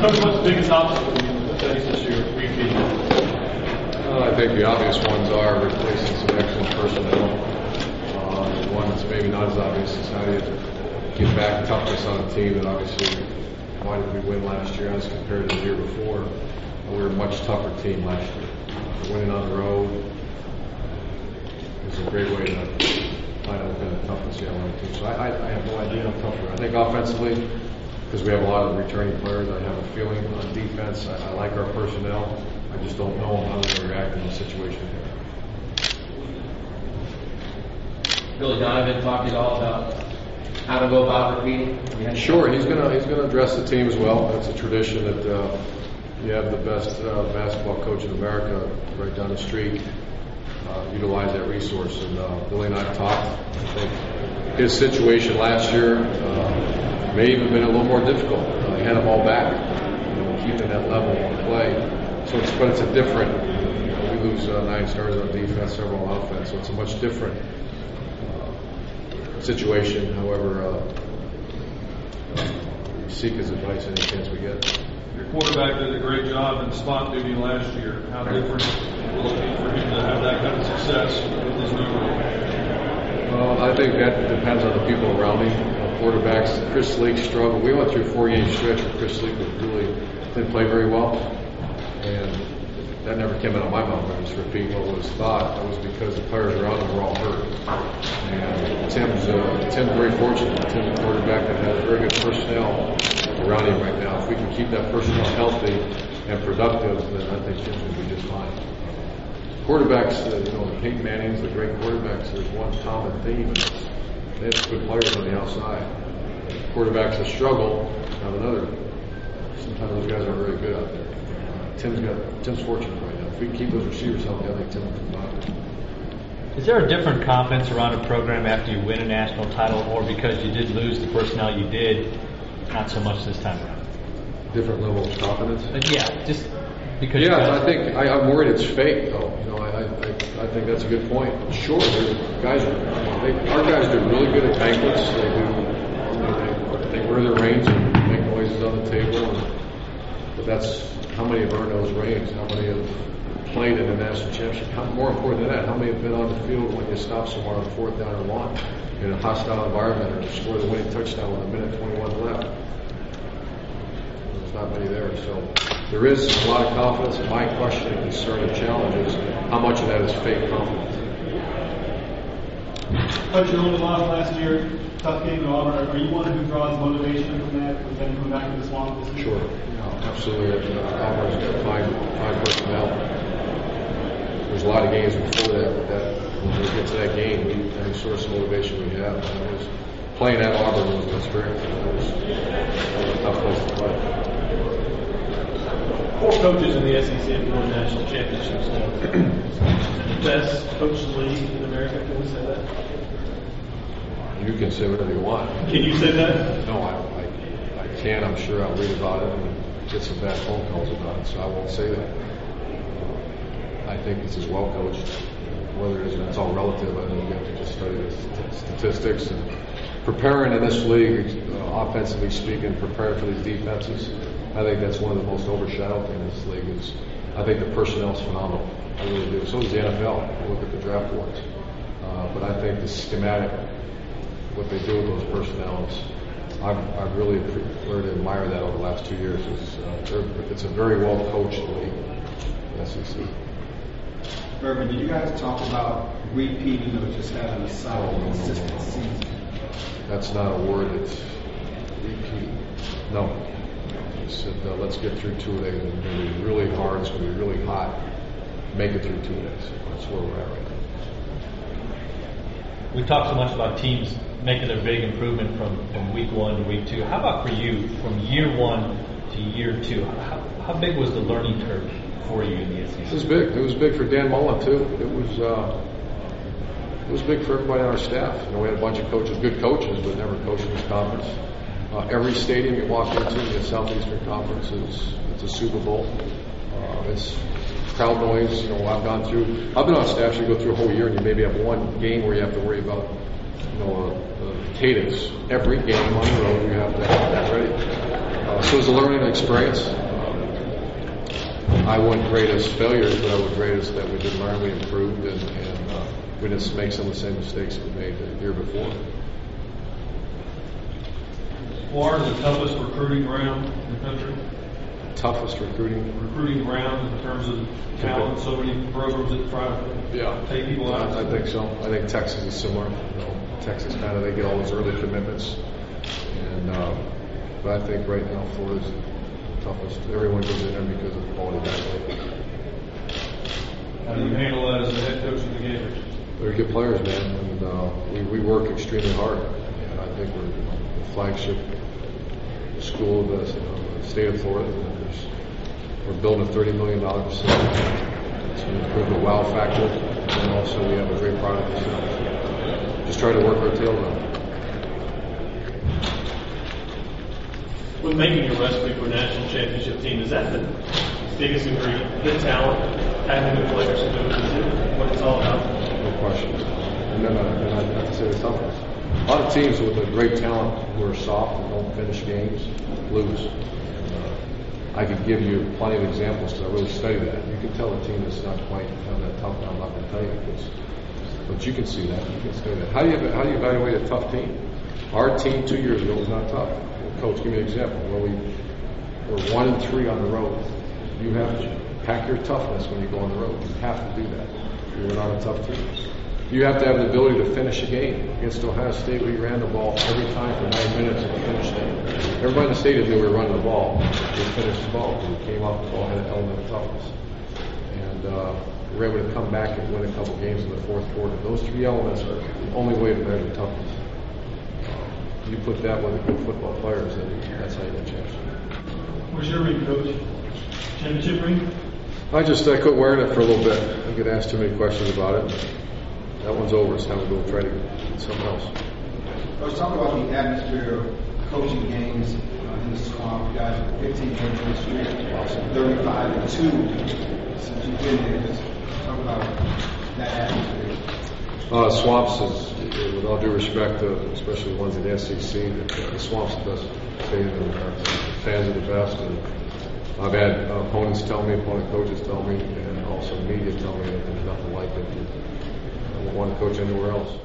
Coach, what's the biggest obstacle you face this year, repeating? I think the obvious ones are replacing some excellent personnel. The one that's maybe not as obvious is how do you get back toughness on a team that obviously, why did we win last year as compared to the year before? We were a much tougher team last year. Winning on the road is a great way to find out what kind of toughness you have on the team. So I have no idea how tough we are. I think offensively, because we have a lot of returning players, I have a feeling on defense. I like our personnel. I just don't know how they're going to react in this situation here. Billy Donovan talked all about how to go about repeating. Sure, he's going to address the team as well. That's a tradition that you have the best basketball coach in America right down the street. Utilize that resource, and Billy and I have talked. I think his situation last year may even been a little more difficult. He had them all back, keeping that level of play. So it's a different. We lose 9 stars on defense, several on offense, so it's a much different situation. However, we seek his advice any chance we get. Your quarterback did a great job in spot duty last year. How different will it be for him to have that kind of success with his new role? I think that depends on the people around him. Quarterbacks, Chris Leak struggled. We went through a 4-game stretch where Chris Leak didn't play very well, and that never came out of my mouth. I just repeat what was thought. That was because the players around him were all hurt. And Tim's very fortunate. Tim's a quarterback that has very good personnel around him right now. If we can keep that personnel healthy and productive, then I think Tim's going to be just fine. Quarterbacks, the Peyton Mannings, the great quarterbacks, there's one common theme. They have good players on the outside. Quarterbacks that struggle have another. Sometimes those guys are very good out there. Tim's fortunate right now. If we can keep those receivers healthy, I think Tim will come back. Is there a different confidence around a program after you win a national title, or because you did lose the personnel you did, not so much this time around? Different level of confidence? Yeah, just because. Yeah, I'm worried it's fake, though. I think that's a good point. Sure, our guys are really good at banquets. They wear their reins and make noises on the table. But that's how many have earned those reins? How many have played in the national championship? More important than that, how many have been on the field when you stop somewhere on 4th down or 1 in a hostile environment or score the winning touchdown with 1:21 left? There's not many there. So there is a lot of confidence. And my question and concern and challenge is how much of that is fake confidence? Coach, you only lost last year. Tough game at Auburn. Are you one who draws motivation from that, from them coming back to this long this Sure. Absolutely. Auburn's got fine personnel. There's a lot of games before that when we get to that game, any source of motivation we have. Playing at Auburn was an experience. It was a tough place to play. 4 coaches in the SEC have won national championships now. The best coach in the league in America, can we say that? You can say whatever you want. Can you say that? No, I can. I'm sure I'll read about it and get some bad phone calls about it, so I won't say that. I think this is well coached. Whether it is, it's all relative. I think you have to just study the statistics and preparing in this league, offensively speaking, preparing for these defenses. I think that's one of the most overshadowed things in this league is I think the personnel is phenomenal. I really do. So does the NFL. Look at the draft boards. But I think the schematic, what they do with those personnel, I've really learned to admire that over the last 2 years. It's a very well coached league, the SEC. Urban, did you guys talk about repeating or just having a solid, consistent season? That's not a word. It's repeat. No. I said, let's get through 2 days. It's going to be really hard. It's going to be really hot. Make it through 2 days. That's where we're at right now. We talked so much about teams making their big improvement from week 1 to week 2. How about for you, from year 1 to year 2? How big was the learning curve for you in the SEC? It was big. It was big for Dan Mullen too. It was big for everybody on our staff. We had a bunch of coaches, good coaches, but never coached in this conference. Every stadium you walk into in the Southeastern Conference it's a Super Bowl. It's crowd noise. I've been on staff, so you go through a whole year and you maybe have one game where you have to worry about, cadence. Every game on the road, you have to have that ready. So it's a learning experience. I wouldn't grade us failures, but I would grade us that we did learn, we improved, and we didn't make some of the same mistakes we made the year before. Florida is the toughest recruiting ground in the country. Toughest recruiting Ground in terms of talent. So many programs that try to take people out. I think so. I think Texas is similar. Texas kind of, they get all those early commitments, and but I think right now Florida's the toughest. Everyone goes in there because of quality basketball. How do you handle that as the head coach of the Gators? They're good players, man, and we work extremely hard. And I think we're the flagship school of the state of Florida. We're building a $30 million facility to improve the wow factor, and also we have a great product. Just try to work our tails off. With making a recipe for a national championship team, is that the biggest ingredient? The talent, having the players to do it, is it what it's all about? No question. And then I have to say the toughness. A lot of teams with a great talent who are soft and don't finish games lose. And, I could give you plenty of examples because I really study that. You can tell a team that's not quite that tough. I'm not going to tell you because, but you can see that. You can study that. How do you evaluate a tough team? Our team 2 years ago was not tough. Coach, give me an example. Well, we were 1-3 on the road. You have to pack your toughness when you go on the road. You have to do that. You're not a tough team. You have to have the ability to finish a game. Against Ohio State, we ran the ball every time for 9 minutes and we finished it. Everybody in the stadium knew we were running the ball. We finished the ball. We came off the ball, had an element of toughness. And we were able to come back and win a couple games in the fourth quarter. Those three elements are the only way to measure toughness. You put that with good football players, and that's how you win championships. Where's your ring, Coach? Championship ring? I quit wearing it for a little bit. I get asked too many questions about it. That one's over. It's time to go try to get something else. Let's talk about the atmosphere of coaching games in the Swamp. You guys are 15 games this year, 35-2 since you've been there. Just talk about that atmosphere. Swamps is, with all due respect, especially the ones in the SEC, the Swamps the best stadium in America. The fans are the best, and I've had opponents tell me, opponent coaches tell me, and also media tell me that there's nothing like it. I won't want to coach anywhere else.